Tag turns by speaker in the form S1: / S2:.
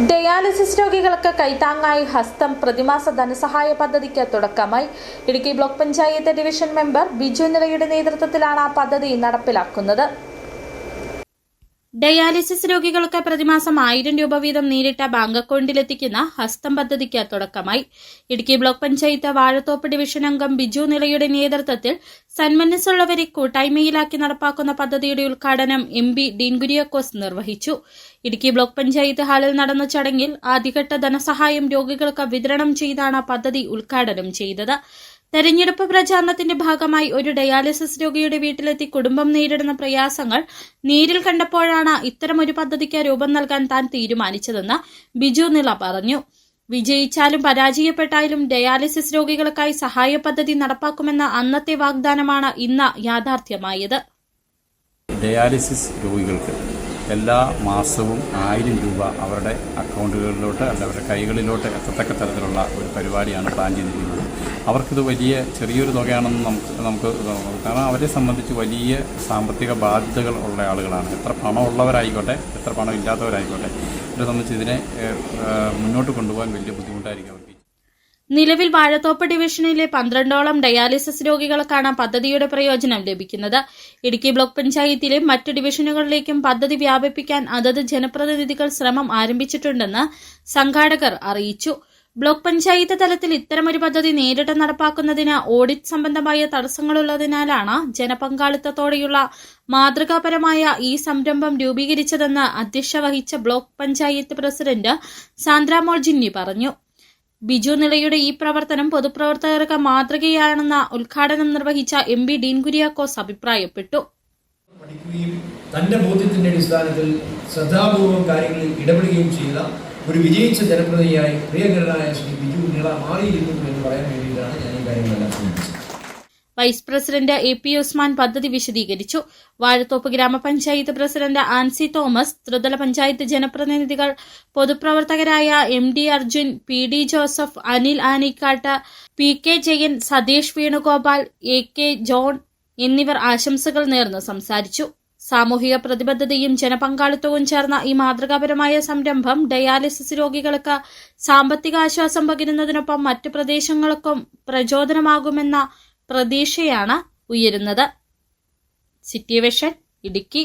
S1: Dialysis രോഗികൾക്ക് കൈത്താങ്ങായി ഹസ്തം പ്രതിമാസ ധനസഹായ പദ്ധതിക്ക് തുടക്കമായി. Idukki block panchayat division member Biju നിലയുടെ നേതൃത്വത്തിലാണ് പദ്ധതി നടപ്പിലാക്കുന്നത്. ഡയാലിസിസ് രോഗികൾക്ക് പ്രതിമാസം 1000 രൂപ വീതം നേരിട്ട ബാങ്ക് അക്കൗണ്ടിലെത്തിക്കുന്ന ഹസ്തം പദ്ധതിക്ക് തുടക്കമായി. ഇടുക്കി ബ്ലോക്ക് പഞ്ചായത്ത് വാഴത്തോപ്പ് ഡിവിഷൻ അംഗം ബിജു നിലയുടെ നേതൃത്വത്തിൽ സന്മനസ്സുള്ളവരെ കൂട്ടായ്മയിലാക്കി നടപ്പാക്കുന്ന പദ്ധതിയുടെ ഉദ്ഘാടനം MP ഡീൻ കുര്യാക്കോസ് നിർവഹിച്ചു. ഇടുക്കി ബ്ലോക്ക് പഞ്ചായത്ത് ഹാളിൽ നടന്ന ചടങ്ങിൽ ആദ്യഘട്ട ധനസഹായം രോഗികൾക്ക് വിതരണം ചെയ്താണ് പദ്ധതി ഉദ്ഘാടനം ചെയ്തത്. തെരഞ്ഞെടുപ്പ് പ്രചാരണത്തിന്റെ ഭാഗമായി ഒരു ഡയാലിസിസ് രോഗിയുടെ വീട്ടിലെത്തി കുടുംബം നേരിടുന്ന പ്രയാസങ്ങൾ നേരിൽ കണ്ടപ്പോഴാണ് ഇത്തരമൊരു പദ്ധതിക്ക് രൂപം നൽകാൻ താൻ തീരുമാനിച്ചതെന്ന് ബിജു നില പറഞ്ഞു. വിജയിച്ചാലും പരാജയപ്പെട്ടാലും ഡയാലിസിസ് രോഗികൾക്കായി സഹായ പദ്ധതി നടപ്പാക്കുമെന്ന അന്നത്തെ വാഗ്ദാനമാണ് ഇന്ന് യാഥാർത്ഥ്യമായത്.
S2: ഡയാലിസിസ് രോഗികൾക്ക് എല്ലാ മാസവും 1000 രൂപ അവരുടെ അക്കൗണ്ടുകളിലോട്ട് അല്ല അവരുടെ കൈകളിലോട്ട് എത്തത്തക്ക തരത്തിലുള്ള ഒരു പരിപാടിയാണ് പ്ലാൻ ചെയ്തിരിക്കുന്നത്. അവർക്കിത് ചെറിയൊരു തുകയാണെന്ന് നമുക്ക് കാരണം അവരെ സംബന്ധിച്ച് വലിയ സാമ്പത്തിക ബാധ്യതകൾ ഉള്ള ആളുകളാണ്. എത്ര പണമുള്ളവരായിക്കോട്ടെ എത്ര പണം ഇല്ലാത്തവരായിക്കോട്ടെ ഇവരെ സംബന്ധിച്ച് ഇതിനെ മുന്നോട്ട് കൊണ്ടുപോകാൻ വലിയ ബുദ്ധിമുട്ടായിരിക്കും അവർക്ക്.
S1: നിലവിൽ വാഴത്തോപ്പ് ഡിവിഷനിലെ 12ഓളം ഡയാലിസിസ് രോഗികൾക്കാണ് പദ്ധതിയുടെ പ്രയോജനം ലഭിക്കുന്നത്. ഇടുക്കി ബ്ലോക്ക് പഞ്ചായത്തിലെ മറ്റ് ഡിവിഷനുകളിലേക്കും പദ്ധതി വ്യാപിപ്പിക്കാൻ അതത് ജനപ്രതിനിധികൾ ശ്രമം ആരംഭിച്ചിട്ടുണ്ടെന്ന് സംഘാടകർ അറിയിച്ചു. ബ്ലോക്ക് പഞ്ചായത്ത് തലത്തിൽ ഇത്തരമൊരു പദ്ധതി നേരിട്ട് നടപ്പാക്കുന്നതിന് ഓഡിറ്റ് സംബന്ധമായ തടസ്സങ്ങളുള്ളതിനാലാണ് ജനപങ്കാളിത്തത്തോടെയുള്ള മാതൃകാപരമായ ഈ സംരംഭം രൂപീകരിച്ചതെന്ന് അധ്യക്ഷത വഹിച്ച ബ്ലോക്ക് പഞ്ചായത്ത് പ്രസിഡന്റ് സാന്ദ്രാമോൾ ജിന്നി പറഞ്ഞു. ബിജു നിലയുടെ ഈ പ്രവർത്തനം പൊതുപ്രവർത്തകർക്ക് മാതൃകയാണെന്ന ഉദ്ഘാടനം നിർവഹിച്ച MP ഡീൻ കുര്യാക്കോസ് അഭിപ്രായപ്പെട്ടു.
S3: തന്റെ ബോധ്യത്തിന്റെ അടിസ്ഥാനത്തിൽ ശ്രദ്ധാപൂർവം കാര്യങ്ങളിൽ ഇടപെടുകയും ചെയ്ത ഒരു വിജയിച്ച ജനപ്രതിനിധിയായി പ്രിയങ്കരനായ ശ്രീ ബിജു നില മാറിയിരിക്കുന്നു എന്ന് പറയാൻ വേണ്ടിയിട്ടാണ് ഞാൻ ഈ കാര്യങ്ങളെല്ലാം ശ്രമിച്ചത്.
S1: വൈസ് പ്രസിഡന്റ് AP ഉസ്മാൻ പദ്ധതി വിശദീകരിച്ചു. വാഴത്തോപ്പ് ഗ്രാമപഞ്ചായത്ത് പ്രസിഡന്റ് ആൻസി തോമസ്, ത്രിതല പഞ്ചായത്ത് ജനപ്രതിനിധികൾ, പൊതുപ്രവർത്തകരായ MD Arjun, PD Joseph, Anil Anikkad, PK Jayan, Satheesh Venugopal, AK John എന്നിവർ ആശംസകൾ നേർന്ന് സംസാരിച്ചു. സാമൂഹിക പ്രതിബദ്ധതയും ജനപങ്കാളിത്തവും ചേർന്ന ഈ മാതൃകാപരമായ സംരംഭം ഡയാലിസിസ് രോഗികൾക്ക് സാമ്പത്തിക ആശ്വാസം പകരുന്നതിനൊപ്പം മറ്റ് പ്രദേശങ്ങൾക്കും പ്രചോദനമാകുമെന്ന പ്രതീക്ഷയാണ് ഉയരുന്നത്. City vision, Idukki.